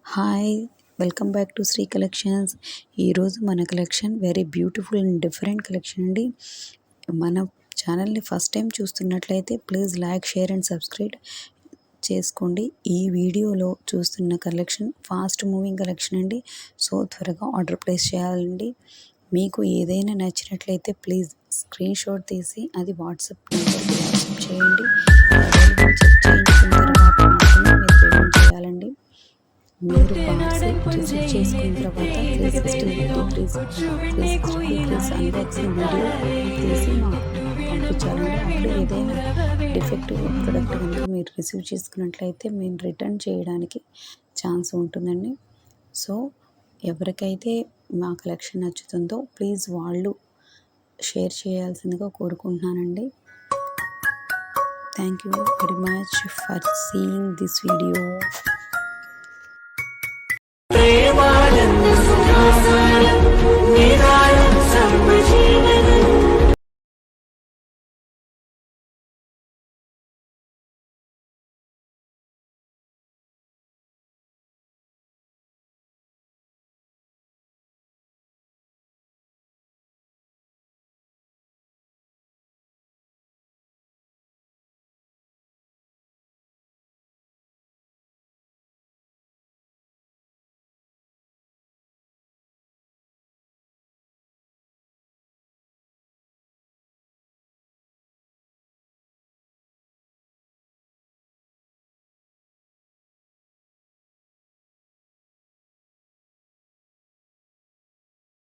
Hi! Welcome back to Sri collections. ఈరోజు మన collection very beautiful and different collection అండి. మన ఛానల్ని ఫస్ట్ టైం చూస్తున్నట్లయితే please like, share and subscribe చేసుకోండి. ఈ వీడియోలో చూస్తున్న కలెక్షన్ ఫాస్ట్ మూవింగ్ కలెక్షన్ అండి. సో త్వరగా ఆర్డర్ ప్లేస్ చేయాలండి. మీకు ఏదైనా నచ్చినట్లయితే ప్లీజ్ స్క్రీన్ షాట్ తీసి అది వాట్సాప్ నెంబర్కి వాట్సాప్ చేయండి. అవైలబుల్ చెక్ చేయించుకున్న తర్వాత మాత్రమే మీరు పేమెంట్ చేయాలండి. మీరు పార్సల్ రిసీవ్ చేసుకున్న తర్వాత 360 అన్బాక్సింగ్ వీడియో తీసి మాకు పంపించాలండి. అప్పుడు ఏదైనా డిఫెక్టివ్ ప్రొడక్ట్ కనుక మీరు రిసీవ్ చేసుకున్నట్లయితే మేము రిటర్న్ చేయడానికి ఛాన్స్ ఉంటుందండి. సో ఎవరికైతే మా కలెక్షన్ నచ్చుతుందో ప్లీజ్ వాళ్ళు షేర్ చేయాల్సిందిగా కోరుకుంటున్నానండి. Thank you very much for seeing this video.